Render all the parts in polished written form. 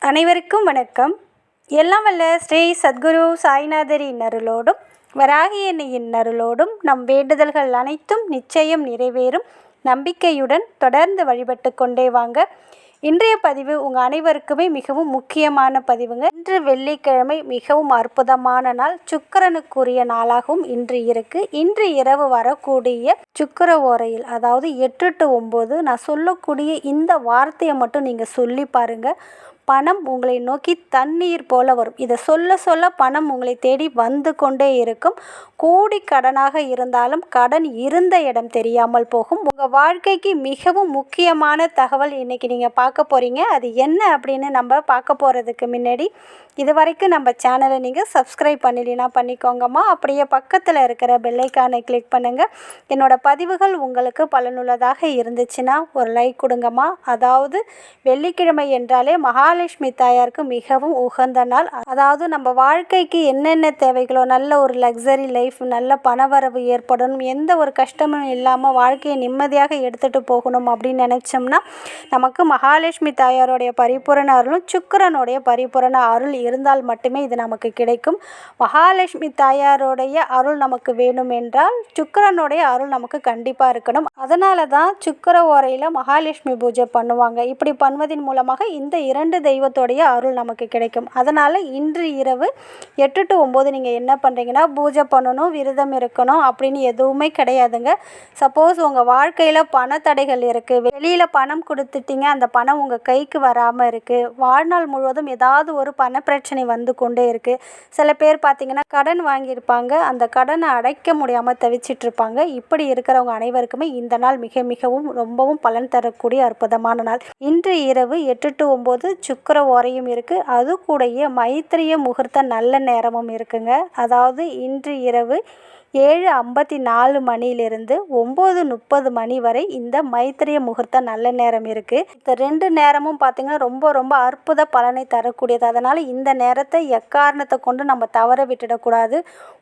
அனைவருக்கும் வணக்கம். எல்லாம் வல்ல ஸ்ரீ சத்குரு சாய்நாதரின் அருளோடும் வராகியன்னையின் அருளோடும் நம் வேண்டுதல்கள் அனைத்தும் நிச்சயம் நிறைவேறும் நம்பிக்கையுடன் தொடர்ந்து வழிபட்டு கொண்டே வாங்க. இன்றைய பதிவு உங்கள் அனைவருக்குமே மிகவும் முக்கியமான பதிவுங்க. இன்று வெள்ளிக்கிழமை மிகவும் அற்புதமான நாள், சுக்கிரனுக்குரிய நாளாகவும் இன்று இருக்குது. இன்று இரவு வரக்கூடிய சுக்கிர ஓரையில், அதாவது 8 to 9, நான் சொல்லக்கூடிய இந்த வார்த்தையை மட்டும் நீங்கள் சொல்லி பாருங்கள். பணம் உங்களை நோக்கி தண்ணீர் போல வரும். இதை சொல்ல சொல்ல பணம் உங்களை தேடி வந்து கொண்டே இருக்கும். கோடி கடனாக இருந்தாலும் கடன் இருந்த இடம் தெரியாமல் போகும். உங்கள் வாழ்க்கைக்கு மிகவும் முக்கியமான தகவல் இன்றைக்கி நீங்கள் பார்க்க போகிறீங்க. அது என்ன அப்படின்னு நம்ம பார்க்க போகிறதுக்கு முன்னாடி இது வரைக்கும் நம்ம சேனலை நீங்கள் சப்ஸ்கிரைப் பண்ணலைன்னா பண்ணிக்கோங்கம்மா. அப்படியே பக்கத்தில் இருக்கிற பெல்லைக்கானை கிளிக் பண்ணுங்கள். என்னோடய பதிவுகள் உங்களுக்கு பலனுள்ளதாக இருந்துச்சுன்னா ஒரு லைக் கொடுங்கம்மா. அதாவது வெள்ளிக்கிழமை என்றாலே மகாலட்சுமி தாயாருக்கு மிகவும் உகந்த நாள். அதாவது நம்ம வாழ்க்கைக்கு என்னென்ன தேவைகளோ, நல்ல ஒரு லக்ஸரி லைஃப், நல்ல பணவரவு ஏற்படணும், எந்த ஒரு கஷ்டமும் இல்லாமல் வாழ்க்கையை நிம்மதியாக எடுத்துகிட்டு போகணும் அப்படின்னு நினச்சோம்னா நமக்கு மகாலட்சுமி தாயாரோடைய பரிபூரண அருளும் சுக்கிரனுடைய பரிபூரண அருள் இருந்தால் மட்டுமே இது நமக்கு கிடைக்கும். மகாலட்சுமி தாயாரோடைய அருள் நமக்கு வேணும் என்றால் சுக்கிரனுடைய அருள் நமக்கு கண்டிப்பாக இருக்கணும். அதனால தான் சுக்கிர ஓரையில் மகாலட்சுமி பூஜை பண்ணுவாங்க. இப்படி பண்ணுவதன் மூலமாக இந்த 2 தெய்வத்தோடைய அருள் நமக்கு கிடைக்கும். அதனால் இன்று இரவு 8 to 9 நீங்கள் என்ன பண்ணுறீங்கன்னா, பூஜை பண்ணணும், விரதம் இருக்கணும் அப்படின்னு எதுவுமே கிடையாதுங்க. சப்போஸ் உங்கள் வாழ்க்கையில் பணத்தடைகள் இருக்குது, வெளியில் பணம் கொடுத்துட்டீங்க, அந்த பணம் உங்கள் கைக்கு வராமல் இருக்குது, வாழ்நாள் முழுவதும் ஏதாவது ஒரு பண பிரச்சனை வந்து கொண்டே இருக்குது. சில பேர் பார்த்திங்கன்னா கடன் வாங்கியிருப்பாங்க, அந்த கடனை அடைக்க முடியாமல் தவிச்சிட்ருப்பாங்க. இப்படி இருக்கிறவங்க அனைவருக்குமே இந்த நாள் மிகவும் ரொம்பவும் பலன் தரக்கூடிய அற்புதமான நாள். இன்று இரவு 8 to 9 சுக்கிர ஓரையும் இருக்குது. அது கூடயே மைத்திரிய முகூர்த்த நல்ல நேரமும் இருக்குங்க. அதாவது இன்று இரவு 7:54 மணியிலிருந்து 9:30 மணி வரை இந்த மைத்திரிய முகூர்த்த நல்ல நேரம் இருக்குது. இந்த 2 நேரமும் பார்த்திங்கன்னா ரொம்ப அற்புத பலனை தரக்கூடியது. அதனால் இந்த நேரத்தை எக்காரணத்தை கொண்டு நம்ம தவற விட்டுடக்கூடாது.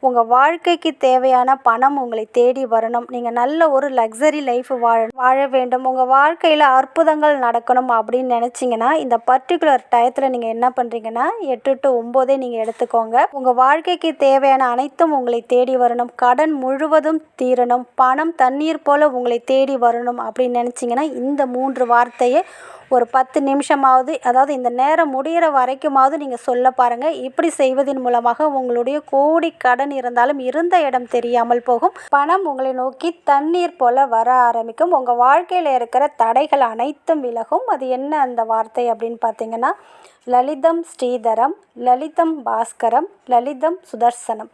உங்கள் வாழ்க்கைக்கு தேவையான பணம் உங்களை தேடி வரணும், நீங்கள் நல்ல ஒரு லக்ஸரி லைஃப் வாழ வேண்டும், உங்கள் வாழ்க்கையில் அற்புதங்கள் நடக்கணும் அப்படின்னு நினச்சிங்கன்னா இந்த பர்டிகுலர் டயத்தில் நீங்கள் என்ன பண்ணுறீங்கன்னா 8 to 9 நீங்கள் எடுத்துக்கோங்க. உங்கள் வாழ்க்கைக்கு தேவையான அனைத்தும் உங்களை தேடி வரணும், கடன் முழுவதும் தீரணும், பணம் தண்ணீர் போல் உங்களை தேடி வரணும் அப்படின்னு நினச்சிங்கன்னா இந்த 3 வார்த்தையை ஒரு 10 நிமிஷமாவது, அதாவது இந்த நேரம் முடிகிற வரைக்குமாவது நீங்கள் சொல்ல பாருங்கள். இப்படி செய்வதன் மூலமாக உங்களுடைய கோடி கடன் இருந்தாலும் இருந்த இடம் தெரியாமல் போகும். பணம் உங்களை நோக்கி தண்ணீர் போல் வர ஆரம்பிக்கும். உங்கள் வாழ்க்கையில் இருக்கிற தடைகள் அனைத்தும் விலகும். அது என்ன அந்த வார்த்தை அப்படின்னு பார்த்தீங்கன்னா, லலிதம் ஸ்ரீதரம், லலிதம் பாஸ்கரம், லலிதம் சுதர்சனம்.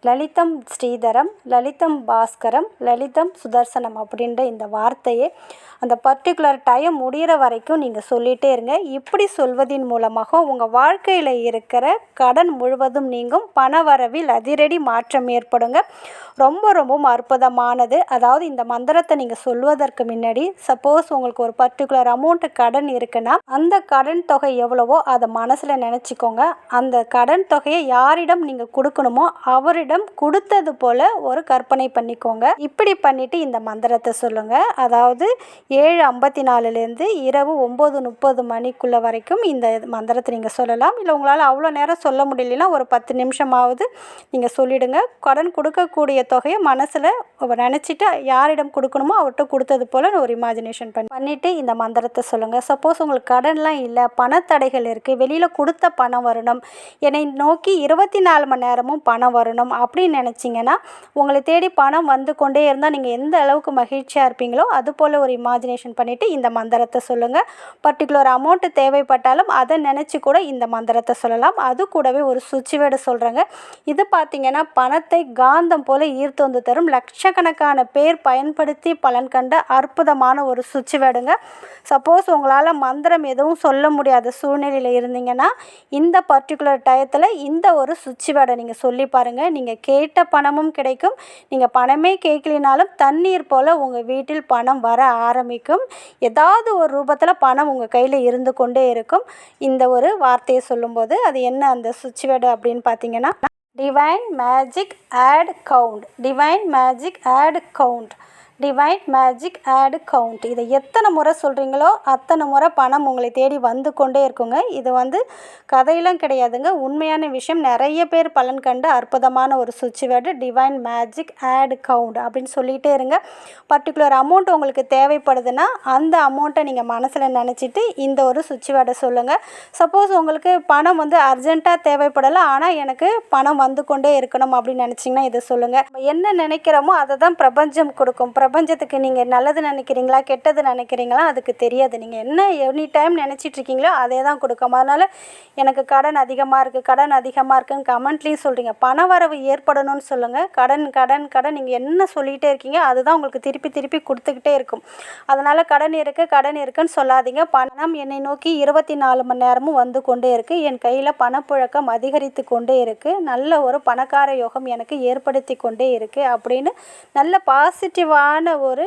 லலிதம் ஸ்ரீதரம், லலிதம் பாஸ்கரம், லலிதம் சுதர்சனம் அப்படின்ற இந்த வார்த்தையை அந்த பர்டிகுலர் டைம் முடிகிற வரைக்கும் நீங்கள் சொல்லிகிட்டே இருங்க. இப்படி சொல்வதின் மூலமாக உங்கள் வாழ்க்கையில் இருக்கிற கடன் முழுவதும் நீங்கும், பண வரவில் அதிரடி மாற்றம் ஏற்படுங்க. ரொம்பவும் அற்புதமானது. அதாவது இந்த மந்திரத்தை நீங்கள் சொல்வதற்கு முன்னாடி சப்போஸ் உங்களுக்கு ஒரு பர்டிகுலர் அமௌண்ட்டு கடன் இருக்குன்னா அந்த கடன் தொகை எவ்வளவோ அதை மனசில் நினச்சிக்கோங்க. அந்த கடன் தொகையை யாரிடம் நீங்கள் கொடுக்கணுமோ அவரிடம் கொடுத்தது போல் ஒரு கற்பனை பண்ணிக்கோங்க. இப்படி பண்ணிவிட்டு இந்த மந்திரத்தை சொல்லுங்கள். அதாவது 7:54 இரவு 9:30 மணிக்குள்ளே வரைக்கும் இந்த மந்திரத்தை நீங்கள் சொல்லலாம். இல்லை உங்களால் அவ்வளோ நேரம் சொல்ல முடியலன்னா ஒரு 10 நிமிஷமாவது நீங்கள் சொல்லிவிடுங்க. கடன் கொடுக்கக்கூடிய தொகையை மனசில் நினச்சிட்டு யாரிடம் கொடுக்கணுமோ அவர்கிட்ட கொடுத்தது போல் ஒரு இமேஜினேஷன் பண்ணிவிட்டு இந்த மந்திரத்தை சொல்லுங்கள். சப்போஸ் உங்களுக்கு கடன்லாம் இல்லை, பணத்தடைகள் இருக்குது, வெளியில் கொடுத்த பணம் வரணும், என்னை நோக்கி 24 மணி நேரமும் பணம் வரணும் அப்படின்னு நினச்சிங்கன்னா உங்களை தேடி பணம் வந்து கொண்டே இருந்தால் நீங்கள் எந்த அளவுக்கு மகிழ்ச்சியாக இருப்பீங்களோ அது போல் ஒரு இமேஜினேஷன் பண்ணிவிட்டு இந்த மந்திரத்தை சொல்லுங்கள். பர்டிகுலர் அமௌண்ட்டு தேவைப்பட்டாலும் அதை நினச்சி கூட இந்த மந்திரத்தை சொல்லலாம். அது கூடவே ஒரு சுவிட்ச் வேர்டு சொல்கிறேங்க. இது பார்த்திங்கன்னா பணத்தை காந்தம் போல் ஈர்த்து வந்து தரும். லட்சக்கணக்கான பேர் பயன்படுத்தி பலன் கண்ட அற்புதமான ஒரு சுவிட்ச் வேர்டுங்க. சப்போஸ் உங்களால் மந்திரம் எதுவும் சொல்ல முடியாத சூழ்நிலையில் இருந்தீங்கன்னா இந்த பர்டிகுலர் டயத்தில் இந்த ஒரு சுவிட்ச் வேர்டை நீங்கள் சொல்லி பாருங்கள். நீங்கள் கேட்ட பணமும் கிடைக்கும். நீங்கள் பணமே கேட்கலினாலும் தண்ணீர் போல் உங்கள் வீட்டில் பணம் வர ஆரம்பிக்கும். ஏதாவது ஒரு ரூபத்தில் பணம் உங்கள் கையில் இருந்து கொண்டே இருக்கும். இந்த ஒரு வார்த்தையை சொல்லும்போது அது என்ன அந்த சுவிட்ச் வேர்டு அப்படின்னு பார்த்தீங்கன்னா, divine magic add count, divine magic add count, divine magic add count. இதை எத்தனை முறை சொல்கிறீங்களோ அத்தனை முறை பணம் உங்களை தேடி வந்து கொண்டே இருக்குங்க. இது கதையெல்லாம் கிடையாதுங்க, உண்மையான விஷயம். நிறைய பேர் பலன் கண்டு அற்புதமான ஒரு சுவிட்ச் word divine magic add count அப்படின்னு சொல்லிகிட்டே இருங்க. பர்டிகுலர் அமௌண்ட் உங்களுக்கு தேவைப்படுதுன்னா அந்த அமௌண்ட்டை நீங்கள் மனசில் நினச்சிட்டு இந்த ஒரு சுவிட்ச் வேர்டை சொல்லுங்கள். சப்போஸ் உங்களுக்கு பணம் அர்ஜென்ட்டாக தேவைப்படலை, ஆனால் எனக்கு பணம் வந்து கொண்டே இருக்கணும் அப்படின்னு நினச்சிங்கன்னா இதை சொல்லுங்கள். நம்ம என்ன நினைக்கிறோமோ அதை தான் பிரபஞ்சம் கொடுக்கும். பிரபஞ்சத்துக்கு நீங்கள் நல்லது நினைக்கிறீங்களா கெட்டது நினைக்கிறீங்களா அதுக்கு தெரியாது. நீங்கள் என்ன எனி டைம் நினச்சிட்டு இருக்கீங்களோ அதே தான் கொடுக்கும். அதனால் எனக்கு கடன் அதிகமாக இருக்குன்னு கமெண்ட்லேயும் சொல்கிறீங்க. பண வரவு ஏற்படணும்னு சொல்லுங்கள். கடன் கடன் கடன் நீங்கள் என்ன சொல்லிகிட்டே இருக்கீங்க அதுதான் உங்களுக்கு திருப்பி திருப்பி கொடுத்துக்கிட்டே இருக்கும். அதனால் கடன் இருக்குன்னு சொல்லாதீங்க. பணம் என்னை நோக்கி 24 மணி நேரமும் வந்து கொண்டே இருக்குது. என் கையில் பணப்புழக்கம் அதிகரித்து கொண்டே இருக்குது. நல்ல ஒரு பணக்கார யோகம் எனக்கு ஏற்படுத்தி கொண்டே இருக்குது அப்படின்னு நல்ல பாசிட்டிவான ஒரு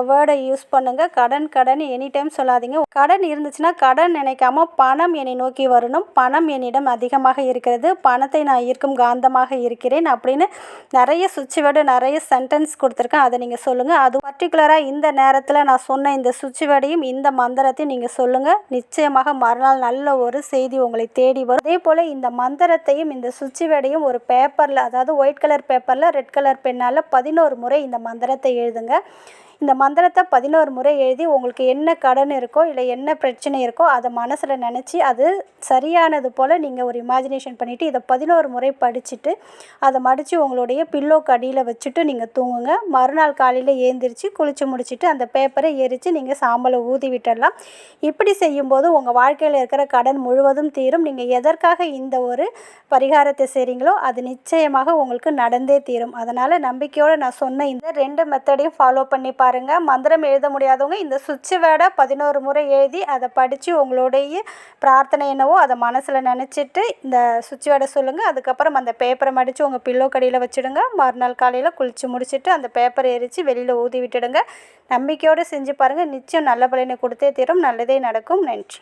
வேர்டை யூஸ் பண்ணுங்கள். கடன் எனி டைம் சொல்லாதீங்க. கடன் இருந்துச்சுன்னா கடன் நினைக்காம பணம் என்னை நோக்கி வரணும், பணம் என்னிடம் அதிகமாக இருக்கிறது, பணத்தை நான் ஈர்க்கும் காந்தமாக இருக்கிறேன் அப்படின்னு நிறைய சுவிட்ச் வேர்டு நிறைய சென்டென்ஸ் கொடுத்துருக்கேன். அதை நீங்கள் சொல்லுங்கள். அது பர்டிகுலராக இந்த நேரத்தில் நான் சொன்ன இந்த சுவிட்ச் வேர்டையும் இந்த மந்திரத்தையும் நீங்கள் சொல்லுங்கள். நிச்சயமாக மறுநாள் நல்ல ஒரு செய்தி உங்களை தேடி வரும். அதே போல் இந்த மந்திரத்தையும் இந்த சுவிட்ச் வேர்டையும் ஒரு பேப்பரில், அதாவது ஒயிட் கலர் பேப்பரில் ரெட் கலர் பெண்ணால் 11 முறை இந்த மந்திரத்தை எழுதுங்க. இந்த மந்திரத்தை 11 முறை எழுதி உங்களுக்கு என்ன கடன் இருக்கோ இல்லை என்ன பிரச்சனை இருக்கோ அதை மனசில் நினச்சி அது சரியானது போல் நீங்கள் ஒரு இமேஜினேஷன் பண்ணிவிட்டு இதை 11 முறை படிச்சுட்டு அதை மடித்து உங்களுடைய பில்லோக்கு அடியில் வச்சுட்டு நீங்கள் தூங்குங்க. மறுநாள் காலையில் ஏந்திரிச்சு குளித்து முடிச்சுட்டு அந்த பேப்பரை எரித்து நீங்கள் சாம்பலை ஊதி விட்டுடலாம். இப்படி செய்யும்போது உங்கள் வாழ்க்கையில் இருக்கிற கடன் முழுவதும் தீரும். நீங்கள் எதற்காக இந்த ஒரு பரிகாரத்தை செய்கிறீங்களோ அது நிச்சயமாக உங்களுக்கு நடந்தே தீரும். அதனால் நம்பிக்கையோடு நான் சொன்ன இந்த 2 மெத்தடையும் ஃபாலோ பண்ணி பாருங்கள். மந்திரம் எழுத முடியாதவங்க இந்த சுவிட்ச் வேர்டை 11 முறை எழுதி அதை படித்து உங்களுடைய பிரார்த்தனை என்னவோ அதை மனசில் நினச்சிட்டு இந்த சுவிட்ச் வேர்டை சொல்லுங்கள். அதுக்கப்புறம் அந்த பேப்பரை மடித்து உங்கள் பில்லோ கடியில் வச்சுடுங்க. மறுநாள் காலையில் குளித்து முடிச்சுட்டு அந்த பேப்பரை எரித்து வெளியில் ஊதி விட்டுடுங்க. நம்பிக்கையோடு செஞ்சு பாருங்கள். நிச்சயம் நல்ல பலனை கொடுத்தே தீரும். நல்லதே நடக்கும். நன்றி.